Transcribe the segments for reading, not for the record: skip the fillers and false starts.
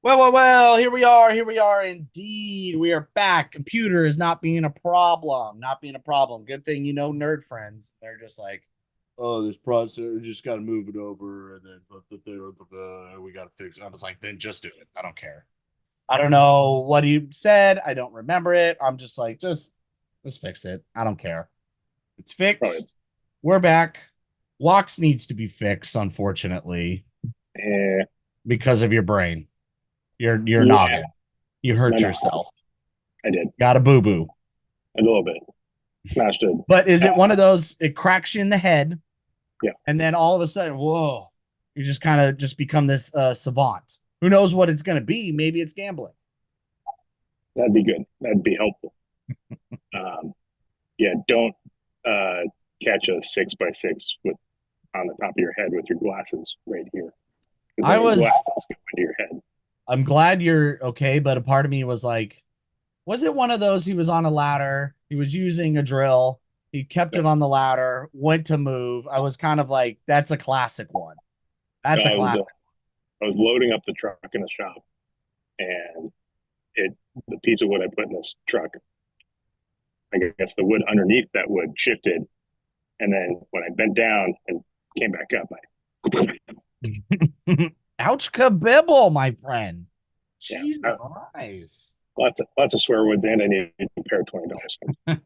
Well, here we are. Here we are indeed. We are back. Computer is not being a problem. Not being a problem. Good thing you know nerd friends. They're just like, oh, this processor, we just got to move it over and then we got to fix it. I was like, then just do it. I don't care. I don't know what he said. I don't remember it. I'm just like, just fix it. I don't care. It's Right. fixed. We're back. Walks needs to be fixed, unfortunately, Eh, because of your brain. Your yeah, noggin. You hurt no, yourself. I did Got a boo boo. a little bit. Smashed it. But is it one of those? It cracks you in the head, Yeah, and then all of a sudden, whoa! You just kind of just become this savant. Who knows what it's going to be? Maybe it's gambling. that'd be good. That'd be helpful. Um, yeah, don't uh, catch a 6x6 with on the top of your head with your glasses right here, because I then your was. glasses go into your head. I'm glad you're okay, but a part of me was like, was it one of those? He was on a ladder. He was using a drill. He kept No, it on the ladder. Went to move. I was kind of like, that's a classic one. no, That's a classic. I was loading up the truck in the shop, and the piece of wood I put in this truck, I guess the wood underneath that wood shifted, and then when I bent down and came back up, Ouch, kabibble, my friend. yeah, Jesus Christ. lots of swear words, and I need a pair of $20. So,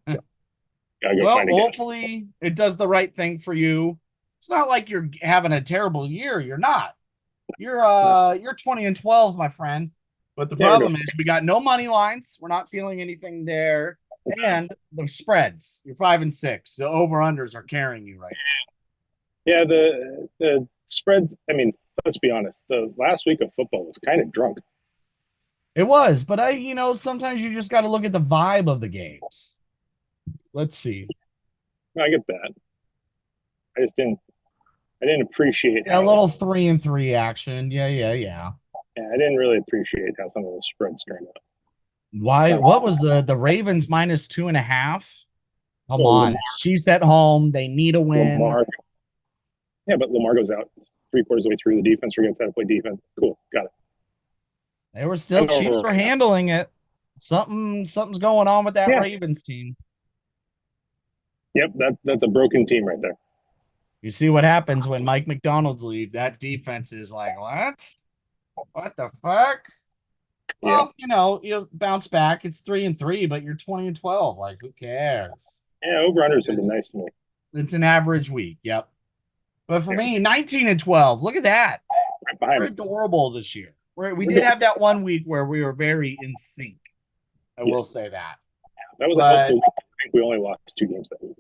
gotta go Well, find a gas. hopefully it does the right thing for you. It's not like you're having a terrible year. You're not. No, You're 20 and 12, my friend. But the yeah, we're doing. problem is we got no money lines. We're not feeling anything there. And the spreads. You're 5 and 6. The over-unders are carrying you right Yeah, the spreads. I mean, let's be honest. The last week of football was kind of drunk. now. It was, but sometimes you just got to look at the vibe of the games. Let's see. I get that. I just didn't. I didn't appreciate Yeah, a how. little 3-3 action. Yeah. Yeah, I didn't really appreciate how some of those spreads turned out. Why? Not What was the Ravens -2.5? Come well, on, Chiefs at home. They need a win. Lamar. Yeah, but Lamar goes out 3/4 of the way through the defense. Forgets how to play defense. Cool, got it. They were I still know Chiefs we're were right now. handling it. Something's going on with that Yeah, Ravens team. yep. That's a broken team right there. You see what happens when Mike McDonald's leave. That defense is like, what? What the fuck? Yeah, Well, you bounce back. It's 3-3, but you're 20 and 12. Like, who cares? yeah. Over unders have been It's nice to me. it's an average week. Yep. But for Yeah, me, 19 and 12. Look at that. right behind We're me. adorable this year. We We're did doing. have that one week where we were very in sync. I will Yes, say that. that was a helpful But week. I think we only lost 2 games that week.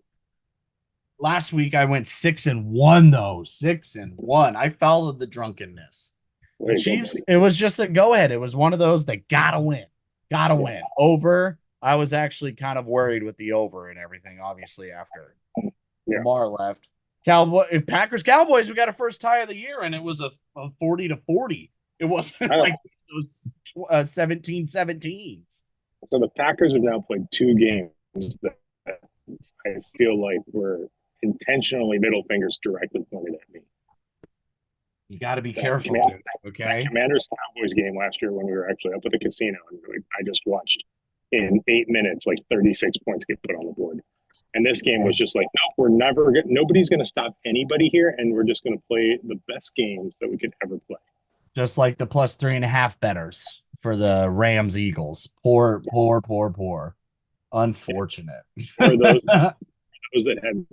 last week I went 6-1 though. 6-1. I followed the drunkenness. The Way to go, Chiefs, buddy. it was just a go ahead. It was one of those that gotta win. Gotta Yeah, win. Over. I was actually kind of worried with the over and everything, obviously, after yeah. Lamar left. Packers Cowboys, we got a first tie of the year, and it was a 40-40. It wasn't I don't. like those 17-17s. So the Packers have now played 2 games that I feel like were intentionally middle fingers directly pointed at me. You got to be That, careful, command, dude. that Okay. Commanders Cowboys game last year when we were actually up at the casino, and I just watched in 8 minutes like 36 points get put on the board. And this game was just like, nope, nobody's going to stop anybody here, and we're just going to play the best games that we could ever play. Just like the +3.5 betters for the Rams Eagles. Poor, poor, poor, poor. Unfortunate. Or those that had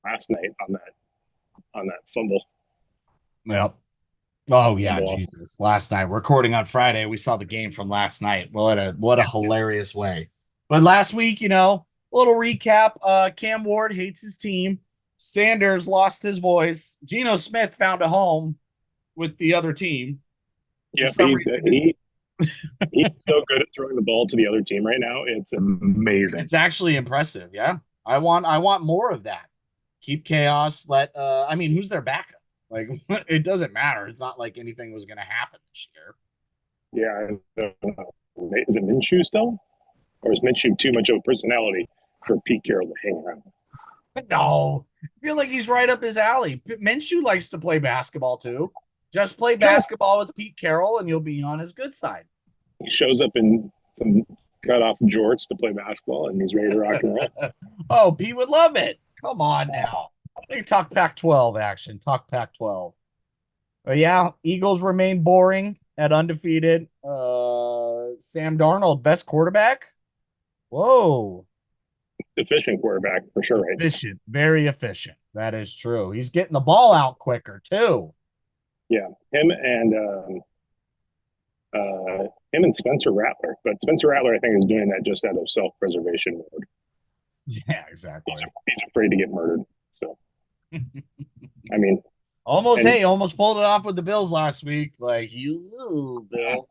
last night on that fumble. Yep. Oh yeah, Fumble off. Jesus. Last night, recording on Friday, we saw the game from last night. Well, what a hilarious way. But last week, a little recap. Cam Ward hates his team. Sanders lost his voice. Geno Smith found a home with the other team. For Yep, some reason, he's so good at throwing the ball to the other team right now. It's amazing. it's actually impressive. Yeah. I want more of that. Keep chaos. I mean, who's their backup? Like it doesn't matter. It's not like anything was gonna happen this year. Yeah, is it Minshew still, or is Minshew too much of a personality for Pete Carroll to hang around? But no, I feel like he's right up his alley. Minshew likes to play basketball too. Just play Sure, basketball with Pete Carroll, and you'll be on his good side. he shows up in some cut off jorts to play basketball, and he's ready to rock and roll. Oh, Pete would love it. Come on now. We can talk Pac-12 action. Talk Pac-12. But yeah, Eagles remain boring at undefeated. Sam Darnold, best quarterback. Whoa. Efficient quarterback for sure, right? Efficient, very efficient. That is true. He's getting the ball out quicker too. Yeah, him and Spencer Rattler, but Spencer Rattler I think is doing that just out of self preservation mode. Yeah, exactly. He's afraid to get murdered. So I mean, almost pulled it off with the Bills last week. Like you, Bills.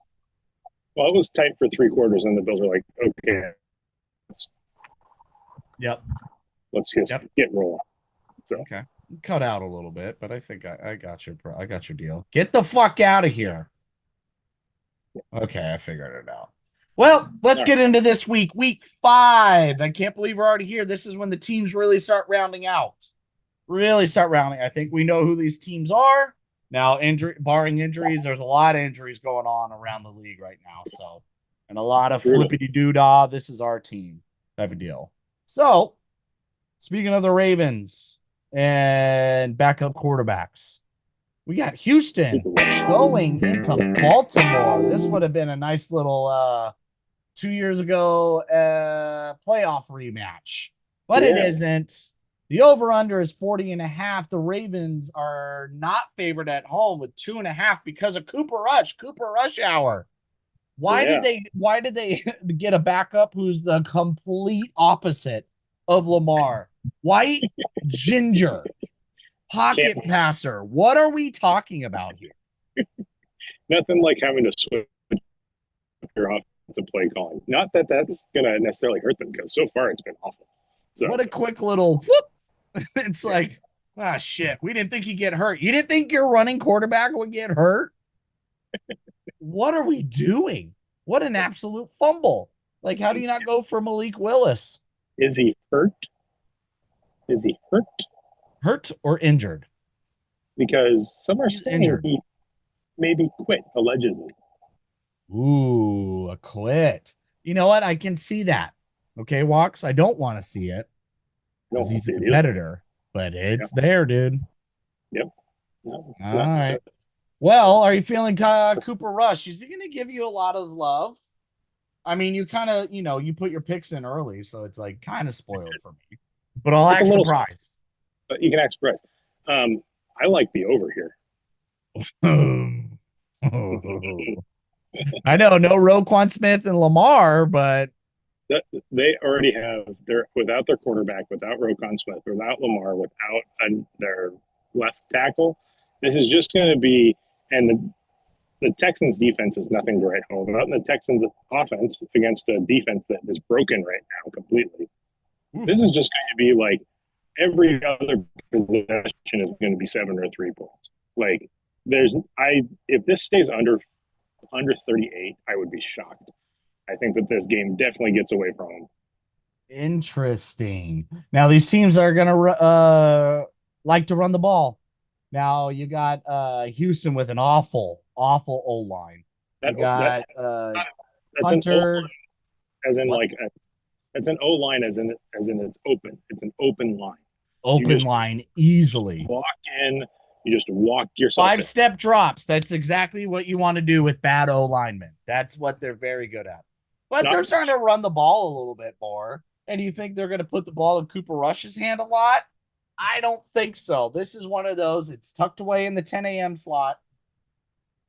well, it was tight for 3 quarters, and the Bills were like, okay, Yep. let's just get rolling. So Okay. Cut out a little bit, but I think I got your deal. Get the fuck out of here. Okay, I figured it out. Well, let's get into this week 5. I can't believe we're already here. This is when the teams really start rounding out. Really start rounding. I think we know who these teams are. Now, barring injuries, there's a lot of injuries going on around the league right now. So, and a lot of flippity doo-dah. This is our team type of deal. So, speaking of the Ravens and backup quarterbacks, we got Houston going into Baltimore. This would have been a nice little 2 years ago playoff rematch, but it isn't. The over-under is 40.5. The Ravens are not favored at home with 2.5 because of Cooper Rush hour. Why did they get a backup who's the complete opposite of Lamar? White ginger, pocket passer. What are we talking about here? Nothing like having to switch your offensive play calling. Not that that's going to necessarily hurt them, because so far it's been awful. So what a quick little whoop. It's like, shit, we didn't think he'd get hurt. You didn't think your running quarterback would get hurt? What are we doing? What an absolute fumble. Like, how do you not go for Malik Willis? Is he hurt? Is he hurt? Hurt or injured? Because some are saying he maybe quit, allegedly. Ooh, a quit. You know what? I can see that. Okay, Walks. I don't want to see it because he's a competitor, but it's there, dude. Yep. All right. Well, are you feeling Cooper Rush? Is he going to give you a lot of love? I mean, you kind of, you put your picks in early, so it's like kind of spoiled for me. But I'll act surprised. But you can act surprised. I like the over here. I know, no Roquan Smith and Lamar, but they already have without their quarterback, without Roquan Smith, without Lamar, without their left tackle. This is just going to be, and the Texans defense is nothing to write home about. And the Texans offense against a defense that is broken right now completely. This is just going to be like every other possession is going to be 7 or 3 points. Like if this stays under 38, I would be shocked. I think that this game definitely gets away from them. Interesting. Now these teams are going to like to run the ball. Now you got Houston with an awful O-line. You got Hunter. As in like it's an O-line as in it's open. It's an open line. Open line easily. Walk in. You just walk yourself. 5-step drops. That's exactly what you want to do with bad O linemen. That's what they're very good at. But they're starting to run the ball a little bit more. And you think they're going to put the ball in Cooper Rush's hand a lot? I don't think so. This is one of those. It's tucked away in the 10 a.m. slot.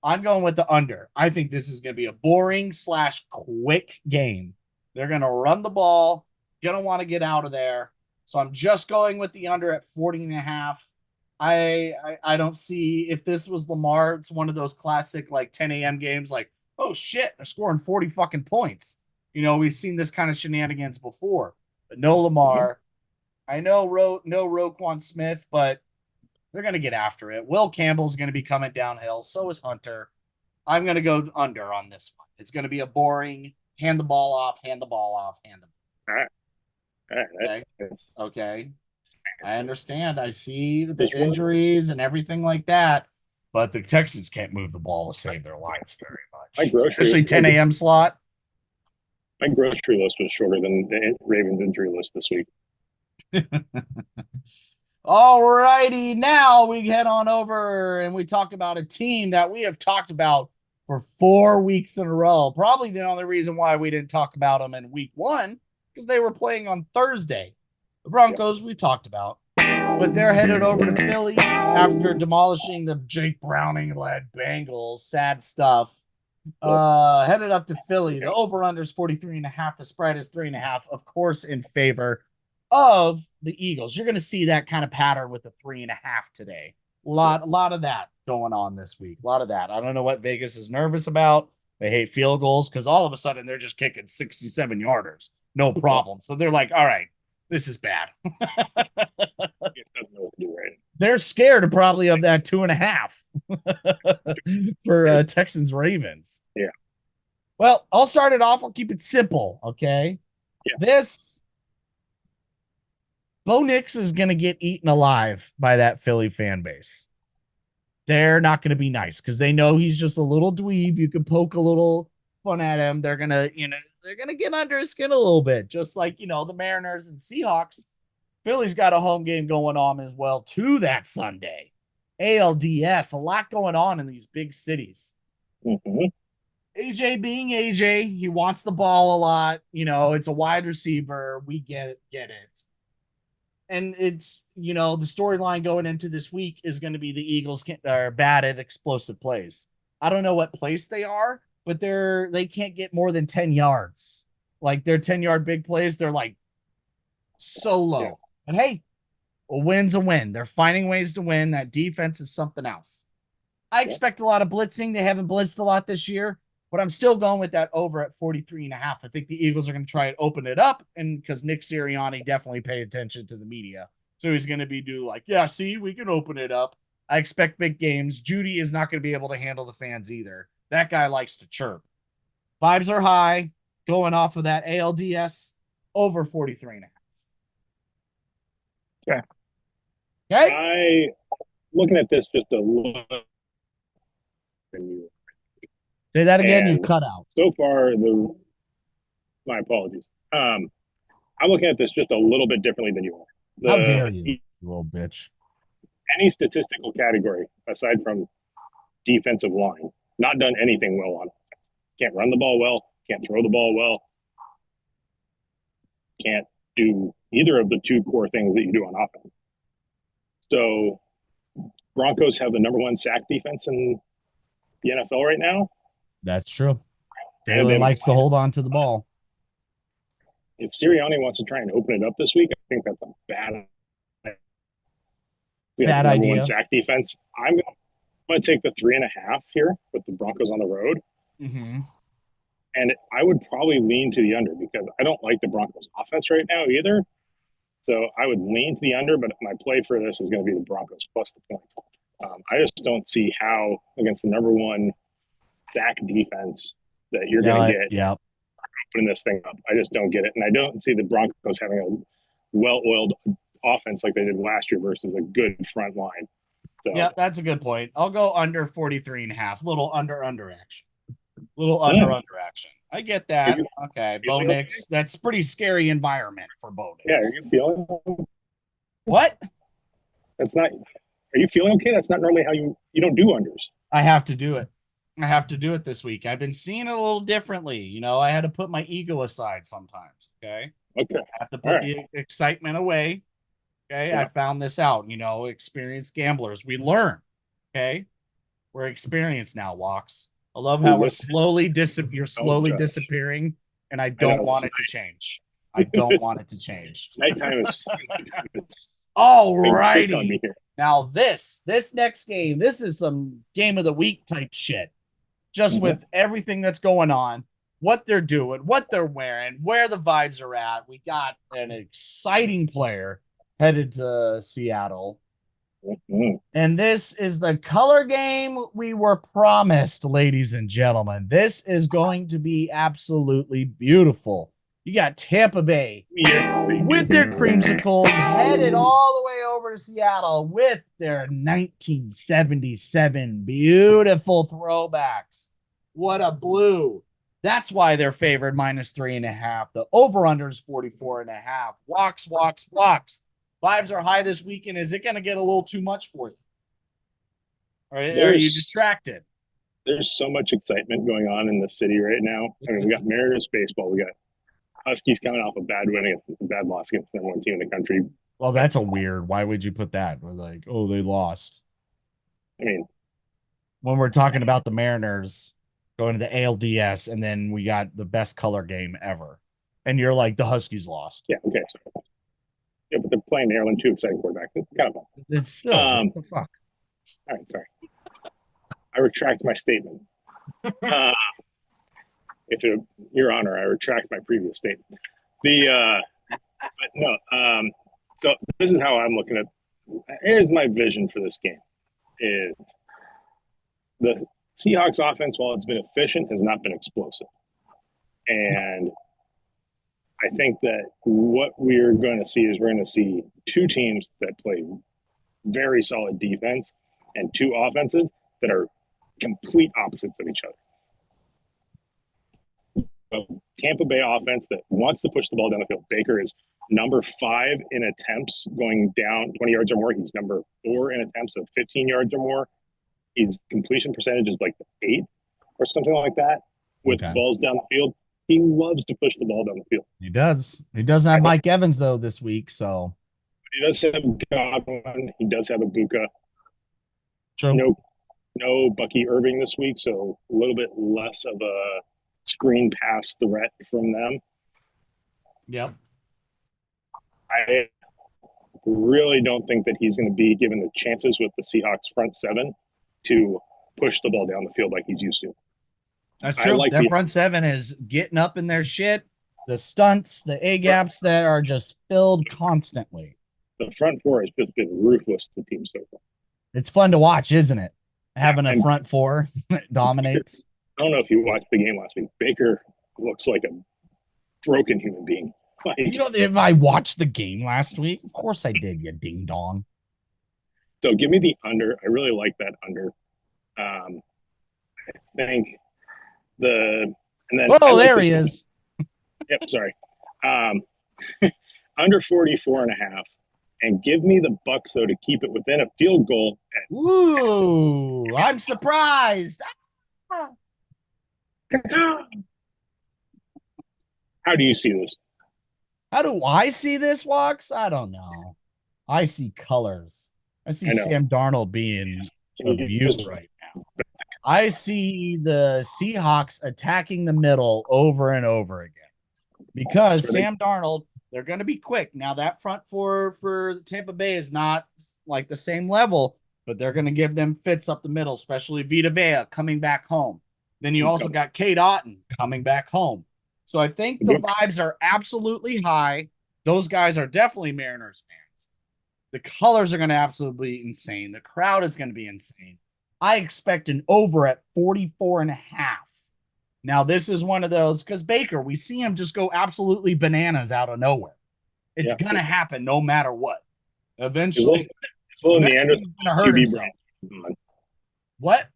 I'm going with the under. I think this is going to be a boring / quick game. They're going to run the ball. Going to want to get out of there. So I'm just going with the under at 40.5. I don't see if this was Lamar, it's one of those classic like 10 a.m. games, like, oh shit, they're scoring 40 fucking points. We've seen this kind of shenanigans before, but no Mhm. Lamar. I know no Roquan Smith, but they're gonna get after it. Will Campbell's gonna be coming downhill. So is Hunter. I'm gonna go under on this one. It's gonna be a boring hand the ball off, hand the ball off, hand the All right, all right. okay. Okay. I understand. I see the This one, injuries and everything like that, but the Texans can't move the ball to save their lives very my much, grocery especially 10 a.m. slot. my grocery list was shorter than the Ravens injury list this week. All righty, now we head on over and we talk about a team that we have talked about for 4 weeks in a row. Probably the only reason why we didn't talk about them in week one because they were playing on Thursday. The Yeah. Broncos we talked about, but they're headed over to Philly after demolishing the Jake Browning led Bengals. Sad stuff. But Headed up to Philly. The over under is 43 and a half. The spread is 3.5, of course, in favor of the Eagles. You're going to see that kind of pattern with the 3.5 today. A lot of that going on this week. A lot of that. I don't know what Vegas is nervous about. They hate field goals because all of a sudden they're just kicking 67 yarders. No problem. So they're like, all right, this is bad. it doesn't know what to do right. They're scared probably of that 2.5 for Texans Ravens. Yeah. Well, I'll start it off. I'll keep it simple. Okay. Yeah. This Bo Nix is going to get eaten alive by that Philly fan base. They're not going to be nice because they know he's just a little dweeb. You can poke a little fun at him. They're going to get under his skin a little bit, just like, the Mariners and Seahawks. Philly's got a home game going on as well, too, that Sunday. ALDS, a lot going on in these big cities. Mm-hmm. AJ being AJ, he wants the ball a lot. It's a wide receiver. We get it. And it's, the storyline going into this week is going to be the Eagles are bad at explosive plays. I don't know what place they are, but they can't get more than 10 yards. Like their 10-yard big plays, they're like so Yeah. low. And hey, a win's a win. They're finding ways to win. That defense is something else. I Yeah. expect a lot of blitzing. They haven't blitzed a lot this year, but I'm still going with that over at 43.5. I think the Eagles are going to try and open it up, and because Nick Sirianni definitely paid attention to the media. So he's going to be like, yeah, see, we can open it up. I expect big games. Judy is not going to be able to handle the fans either. That guy likes to chirp. Vibes are high, going off of that ALDS over 43.5. Yeah. Okay. I looking at this just a little. Say that again. You And cut out. so far, my apologies. I'm looking at this just a little bit differently than you are. How dare The you, you little bitch. any statistical category aside from defensive line, not done anything well on. Can't run the ball well. Can't throw the ball well. Can't do either of the two core things that you do on offense. So Broncos have the number one sack defense in the NFL right now. That's true. And Taylor likes to hold on to the ball. if Sirianni wants to try and open it up this week, I think that's a bad Bad number idea. one sack defense. I'm going to take the 3.5 here with the Broncos on the road. Mm-hmm. And I would probably lean to the under because I don't like the Broncos offense right now either. So I would lean to the under, but my play for this is going to be the Broncos plus the points. I just don't see how against the number one sack defense that you're going to get putting this thing up. I just don't get it. And I don't see the Broncos having a well-oiled offense like they did last year versus a good front line. So, yeah, that's a good point. I'll go under 43.5. Little under action. Little under action. I get that. Okay. Bo Nix. Okay? That's a pretty scary environment for Bo Nix. Yeah, are you feeling what? That's not are you feeling okay? That's not normally how you don't do unders. I have to do it. I have to do it this week. I've been seeing it a little differently. I had to put my ego aside sometimes. Okay. Okay. I have to put the excitement away. Okay. Yeah. I found this out. Experienced gamblers. We learn. Okay. We're experienced now, Walks. I love how you're slowly disappearing, and I don't want it to change. I don't want it to change. Nighttime is All Big on me righty. here. Now this next game, this is some game of the week type shit. Just Mm-hmm. with everything that's going on, what they're doing, what they're wearing, where the vibes are at. We got an exciting player headed to Seattle. Mm-hmm. And this is the color game we were promised, ladies and gentlemen. This is going to be absolutely beautiful. You got Tampa Bay with their creamsicles headed all the way over to Seattle with their 1977 beautiful throwbacks. What a blue. That's why they're favored -3.5. The over-under is 44.5. Walks, walks, walks. Vibes are high this weekend. Is it going to get a little too much for you? Or are you distracted? There's so much excitement going on in the city right now. I mean, we got Mariners baseball, we got Huskies coming off a bad win against a bad loss against the number one team in the country. Well, that's a weird. Why would you put that? We're like, oh, they lost. I mean, When we're talking about the Mariners going to the ALDS, and then we got the best color game ever, and you're like, the Huskies lost. yeah, okay. So, yeah, but they're playing Maryland, two exciting quarterbacks. It's kind of fun. It's still what the fuck. All right, sorry. I retract my statement. If it, Your Honor, I retract my previous statement. But no. So this is how I'm looking at. Here's my vision for this game: is the Seahawks offense, while it's been efficient, has not been explosive, and I think that what we're going to see is we're going to see two teams that play very solid defense and two offenses that are complete opposites of each other. A Tampa Bay offense that wants to push the ball down the field. Baker is number 5 in attempts going down 20 yards or more. He's number 4 in attempts of 15 yards or more. His completion percentage is like 8 or something like that with balls down the field. He loves to push the ball down the field. He does. He doesn't have Mike Evans, though, this week. So he does have Godwin. He does have Ibuka. true. No Bucky Irving this week, so a little bit less of a screen pass threat from them. Yep. I really don't think that he's going to be given the chances with the Seahawks front seven to push the ball down the field like he's used to. That's true. Like their front seven is getting up in their shit. The stunts, the A gaps that are just filled constantly. The front four has just been ruthless to teams so far. It's fun to watch, isn't it? Having a front four that dominates. I don't know if you watched the game last week. Baker looks like a broken human being. Like, you know, if I watched the game last week, of course I did, you ding dong. So give me the under. I really like that under. I think and then there he is. Yep, sorry. Under 44.5. And give me the Bucks though to keep it within a field goal. Ooh, I'm surprised. How do you see this? How do I see this, Walks? I don't know. I see colors. I see Sam Darnold being a beaut right now. I see the Seahawks attacking the middle over and over again because Sam Darnold, they're going to be quick. Now, that front four for Tampa Bay is not like the same level, but they're going to give them fits up the middle, especially Vita Vea coming back home. Then you also got Cade Otton coming back home. So I think the vibes are absolutely high. Those guys are definitely Mariners fans. The colors are going to absolutely be insane. The crowd is going to be insane. I expect an over at 44.5. Now, this is one of those, because Baker, we see him just go absolutely bananas out of nowhere. It's going to happen no matter what. Eventually, he's going to hurt himself. What?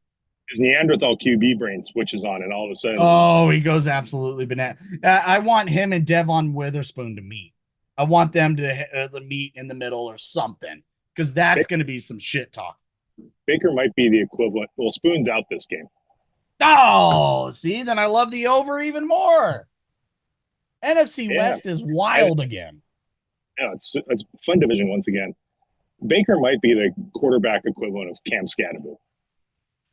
His Neanderthal QB brain switches on, and all of a sudden, he goes absolutely banana. I want him and Devon Witherspoon to meet. I want them to meet in the middle or something, because that's going to be some shit talk. Baker might be the equivalent. Well, Spoon's out this game. Oh, see, then I love the over even more. NFC West is wild again. Yeah, it's a fun division once again. Baker might be the quarterback equivalent of Cam Scatterby.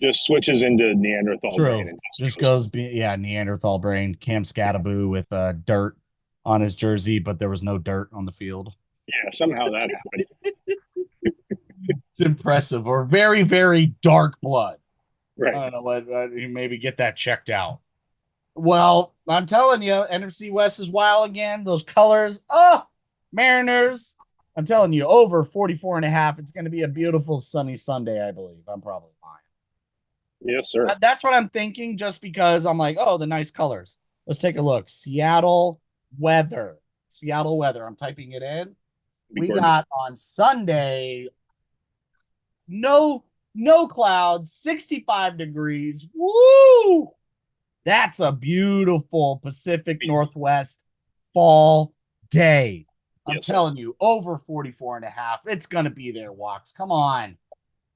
Just switches into Neanderthal brain. And just goes, Neanderthal brain. Cam Scatterby with dirt on his jersey, but there was no dirt on the field. Yeah, somehow that happened. It's impressive. Or very, very dark blood. I Right. don't know what you maybe get that checked out. Well, I'm telling you, NFC West is wild again. Those colors, oh, Mariners. I'm telling you, over 44 and a half. It's going to be a beautiful sunny Sunday, I believe. I'm probably lying. Yes, sir. That's what I'm thinking just because I'm like, oh, the nice colors. Let's take a look. Seattle weather. Seattle weather. I'm typing it in. Be We gorgeous. got on Sunday, no clouds, 65 degrees. Woo! That's a beautiful Pacific Northwest fall day. I'm Yes, sir. telling you, over 44 and a half. It's going to be there, Walks. Come on.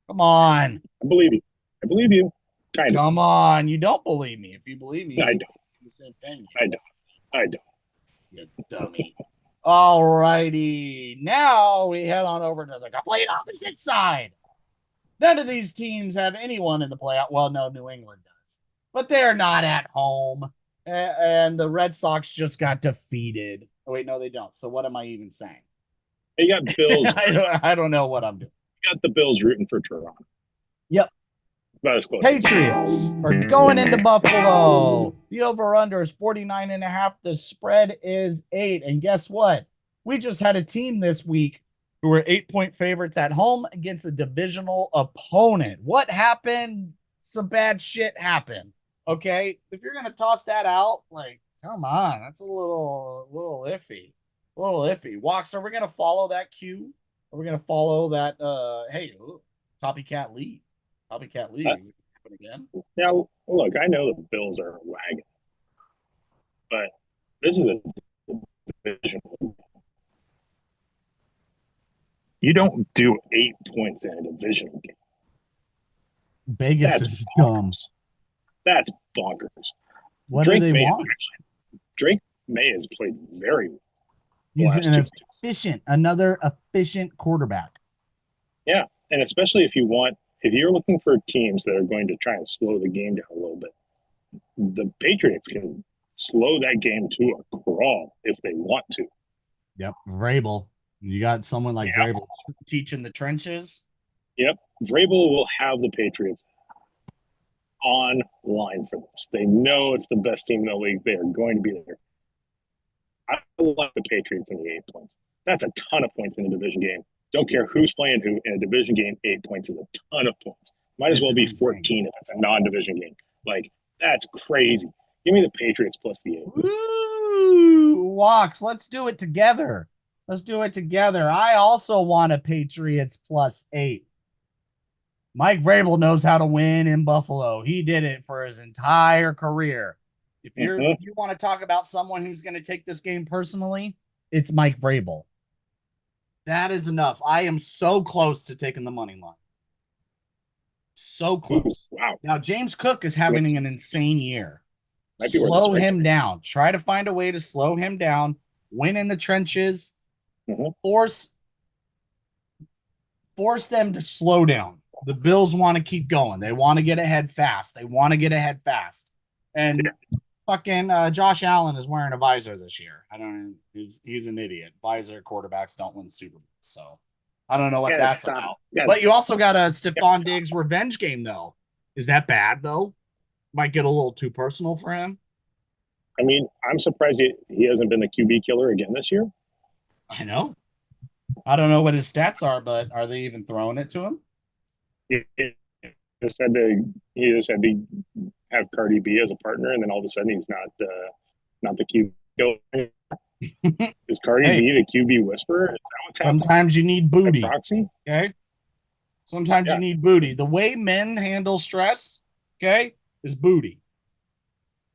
Come on. I believe you. I believe you. Kind of. Come on. You don't believe me. If you believe me, I you don't. do the same thing. I don't. I don't. You dummy. All righty. Now we head on over to the complete opposite side. None of these teams have anyone in the playoff. Well, no, New England does, but they're not at home. And the Red Sox just got defeated. Oh, wait, no, they don't. So what am I even saying? You got Bills. I don't know what I'm doing. You got the Bills rooting for Toronto. Yep. About as close. Patriots are going into Buffalo. The over-under is 49 and a half. The spread is 8. And guess what? We just had a team this week who were 8-point favorites at home against a divisional opponent. What happened? Some bad shit happened. Okay. If you're gonna toss that out, like, come on, that's a little iffy. A little iffy. Walks, are we gonna follow that cue? Are we gonna follow that hey, copycat lead? Copycat league. Is it happen again? Now, look, I know the Bills are a wagon, but this is a division. You don't do 8 points in a division game. Vegas That's is bonkers. dumb. That's bonkers. What do Drake they May, want? Drake May has played very well the He's last an 2 games. another efficient quarterback. Yeah, and especially if you're looking for teams that are going to try and slow the game down a little bit, the Patriots can slow that game to a crawl if they want to. Yep. Vrabel. You got someone like Yeah. Vrabel teaching the trenches. Yep. Vrabel will have the Patriots on line for this. They know it's the best team in the league. They are going to be there. I like the Patriots in the 8 points. That's a ton of points in a division game. Don't care who's playing who in a division game. 8 points is a ton of points. Might as well be insane. 14 if it's a non-division game. Like, that's crazy. Give me the Patriots plus the 8. Woo! Walks. Let's do it together. Let's do it together. I also want a Patriots plus 8. Mike Vrabel knows how to win in Buffalo. He did it for his entire career. If you want to talk about someone who's going to take this game personally, it's Mike Vrabel. That is enough. I am so close to taking the money line. So close. Ooh, wow. Now, James Cook is having an insane year. Might be worth Slow a strike. him down. Try to find a way to slow him down. Win in the trenches. Force them to slow down. The Bills want to keep going. They want to get ahead fast. And fucking Josh Allen is wearing a visor this year. I don't know. He's an idiot. Visor quarterbacks don't win Super Bowls. So I don't know what that's about. But you also got a Stephon Diggs revenge game, though. Is that bad, though? Might get a little too personal for him. I mean, I'm surprised he hasn't been the QB killer again this year. I know. I don't know what his stats are, but are they even throwing it to him? He just had to have Cardi B as a partner, and then all of a sudden he's not the QB killer. Is Cardi B the QB whisperer? Is that what's happening? Sometimes you need booty. Proxy? Okay. Sometimes you need booty. The way men handle stress, okay, is booty.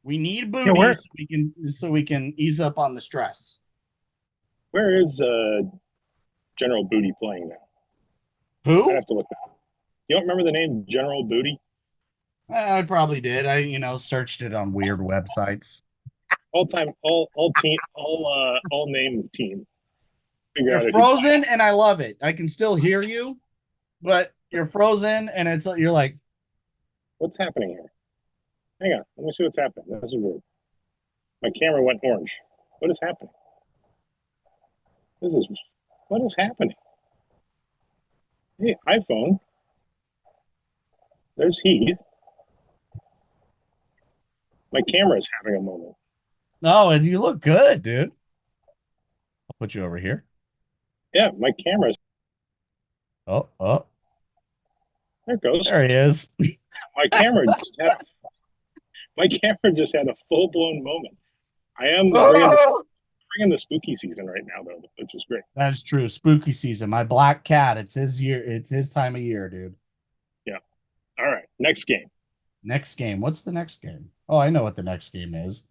We need booty so we can ease up on the stress. Where is General Booty playing now? Who? I have to look that up. You don't remember the name General Booty? I probably did. I searched it on weird websites. All name team. You're frozen, and I love it. I can still hear you, but you're frozen, and you're like, what's happening here? Hang on, let me see what's happening. This is weird. My camera went orange. What is happening? This is What is happening? Hey, iPhone. There's Heath. My camera is having a moment. No, and you look good, dude. I'll put you over here. Yeah, my camera. Oh, oh, There it goes. there he is. My camera just had a, my camera just had a full blown moment. I am bringing the spooky season right now though, which is great. That's true. Spooky season. My black cat. It's his year. It's his time of year, dude. Yeah. All right. Next game. Next game. What's the next game? Oh, I know what the next game is.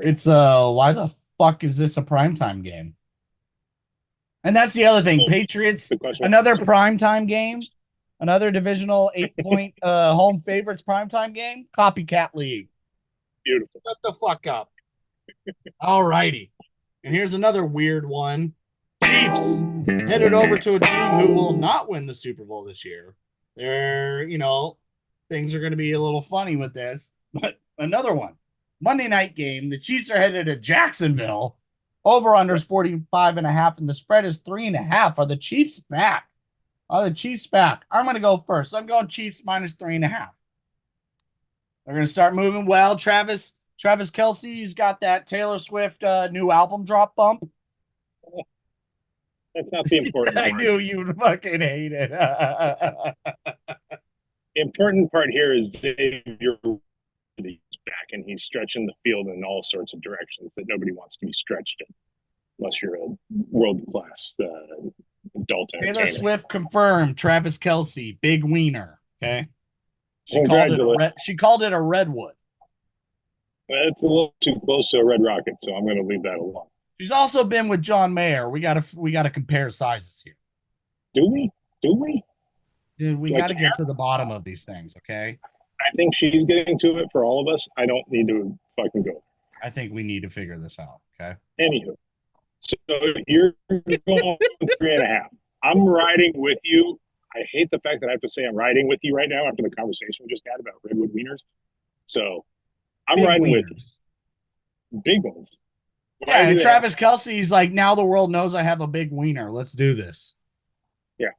It's why the fuck is this a primetime game? And that's the other thing. Oh, Patriots, the question. another primetime game, another divisional 8 point home favorites primetime game. Copycat league. Beautiful. Shut the fuck up. All righty. And here's another weird one. Chiefs headed over to a team who will not win the Super Bowl this year. They're, things are going to be a little funny with this. But another one. Monday night game. The Chiefs are headed to Jacksonville. Over under is 45.5, and the spread is 3.5. Are the Chiefs back? Are the Chiefs back? I'm going to go first. I'm going Chiefs minus 3.5. They're going to start moving well. Travis Kelce's got that Taylor Swift new album drop bump. That's not the important part. I knew you'd fucking hate it. The important part here is Xavier he's back and he's stretching the field in all sorts of directions that nobody wants to be stretched in, unless you're a world class adult entertainer. Taylor Swift confirmed Travis Kelce, big wiener. Okay. She called it a redwood. It's a little too close to a red rocket, so I'm going to leave that alone. She's also been with John Mayer. We gotta compare sizes here. Do we? Dude, we got to get to the bottom of these things, okay? I think she's getting to it for all of us. I don't need to fucking go. I think we need to figure this out, okay? Anywho, so you're going 3.5. I'm riding with you. I hate the fact that I have to say I'm riding with you right now after the conversation we just had about redwood wieners. So I'm Big riding wieners. with you. Big ones. Yeah, and Travis Kelce's like, now the world knows I have a big wiener. Let's do this. Yeah.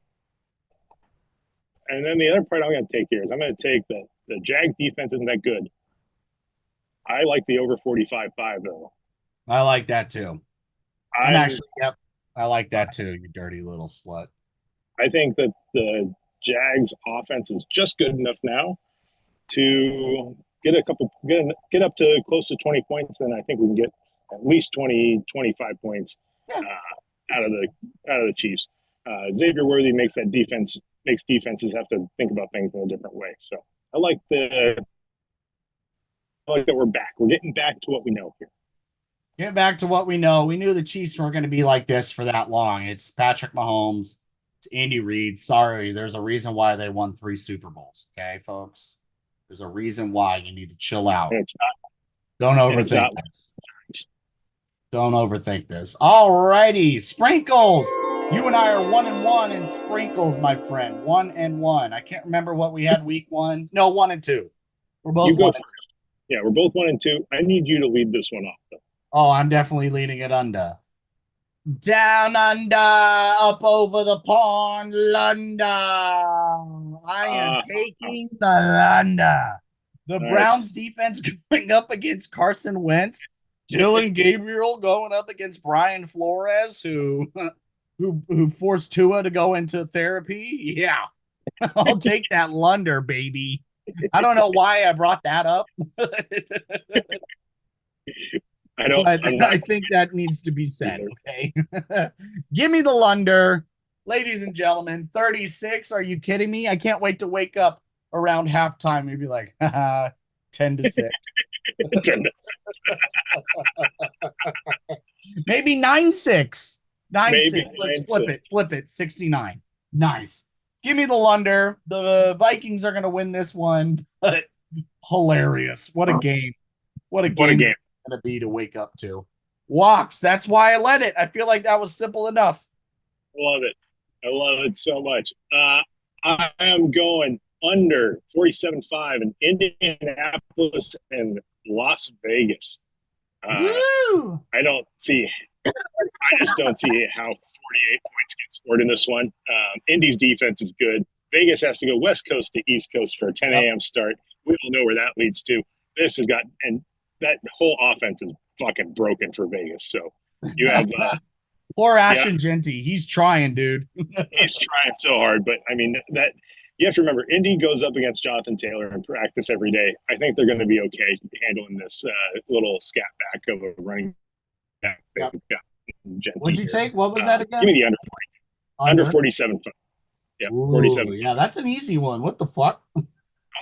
And then the other part I'm going to take here is I'm going to take the Jag defense isn't that good. I like the over 45-5 though. I like that too. Yep. I like that too, you dirty little slut. I think that the Jags offense is just good enough now to get up to close to 20 points, and I think we can get at least 20, 25 points out of the Chiefs. Xavier Worthy makes defenses have to think about things in a different way. So I like that we're back. We're getting back to what we know here. Get back to what we know. We knew the Chiefs weren't going to be like this for that long. It's Patrick Mahomes. It's Andy Reid. Sorry, there's a reason why they won 3 Super Bowls. Okay, folks? There's a reason why you need to chill out. Don't overthink this. Don't overthink this. All righty. Sprinkles. You and I are 1-1 in sprinkles, my friend. 1-1. I can't remember what we had week 1. No, 1-2. We're both 1-2. Yeah, we're both 1-2. I need you to lead this one off, though. Oh, I'm definitely leading it under. Down under, up over the pond, Lunda. I am taking the Lunda. The Browns defense going up against Carson Wentz. Dylan Gabriel going up against Brian Flores, who forced Tua to go into therapy. Yeah, I'll take that Lunder, baby. I don't know why I brought that up. I think that needs to be said, okay? Give me the Lunder. Ladies and gentlemen, 36. Are you kidding me? I can't wait to wake up around halftime and be like, 10-6. 10-6. Maybe 9-6. 9-6. Let's flip it. 69. Nice. Give me the Lunder. The Vikings are going to win this one, but hilarious. What a game. What a game. Going to be to wake up to. Walks. That's why I let it. I feel like that was simple enough. Love it. I love it so much. I am going under 47.5 in Indianapolis and Las Vegas. I don't see I just don't see how 48 points get scored in this one. Indy's defense is good. Vegas has to go West Coast to East Coast for a 10 a.m. start. We all know where that leads to. This has got, and that whole offense is fucking broken for Vegas. So you have poor Ashton Genty. He's trying, dude. He's trying so hard, but I mean that you have to remember, Indy goes up against Jonathan Taylor in practice every day. I think they're going to be okay handling this little scat back of a running back. Yep. What'd you take? What was that again? Give me the under 47. Yeah, 47. Yeah, that's an easy one. What the fuck? Don't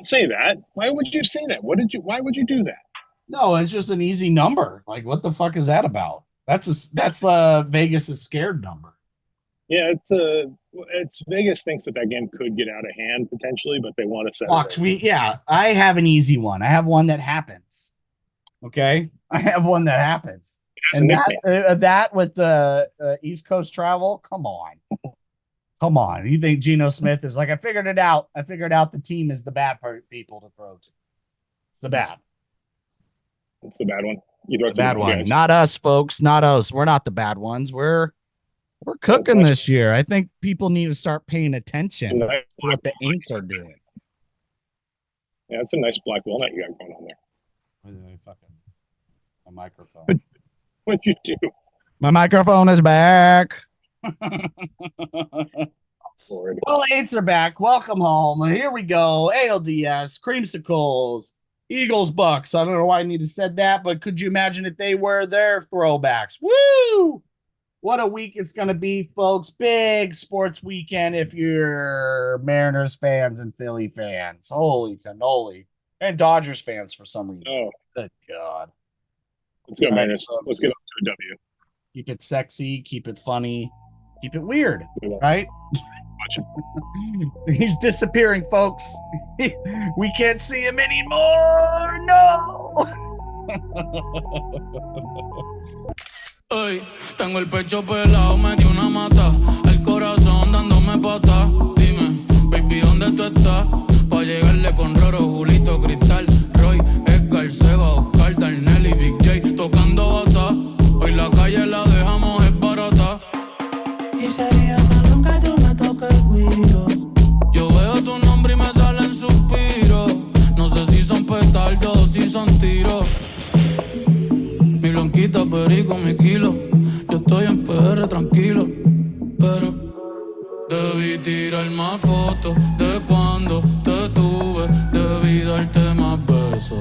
say that. Why would you say that? Why would you do that? No, it's just an easy number. Like, what the fuck is that about? That's Vegas' scared number. Yeah, it's Vegas thinks that game could get out of hand potentially, but they want to set it. I have an easy one. I have one that happens. Okay, I have one that happens, and that with the East Coast travel. Come on. You think Geno Smith is like? I figured it out. I figured out the team is the bad people to throw to. It's the bad. It's the bad one. You throw the bad one. Guys. Not us, folks. Not us. We're not the bad ones. We're cooking this year. I think people need to start paying attention to what the Aints are doing. Yeah, it's a nice black walnut you got going on there. My microphone. What'd you do? My microphone is back. Well, Aints are back. Welcome home. Here we go. ALDS, creamsicles, Eagles, Bucks. I don't know why I need to said that, but could you imagine if they were their throwbacks? Woo! What a week it's going to be, folks. Big sports weekend if you're Mariners fans and Philly fans. Holy cannoli. And Dodgers fans for some reason. Oh. Good God. Let's go, Mariners. Let's get up to a W. Keep it sexy. Keep it funny. Keep it weird. Right? He's disappearing, folks. We can't see him anymore. No. Ey, tengo el pecho pelado, me dio una mata, el corazón dándome pata. Dime, baby, ¿dónde tú estás? Pa' llegarle con Roro, Julito, Cristal, Roy, Edgar, Seba, Oscar, Darnell y Big J tocando bata. Hoy la calle la dejamos esbarata. Y sería cabrón que tú me toques el guiro. Yo veo tu nombre y me salen suspiros. No sé si son petardos o si son tiros. Mi blanquita, perico, mi kilo. Yo estoy en PR tranquilo. Pero debí tirar más fotos.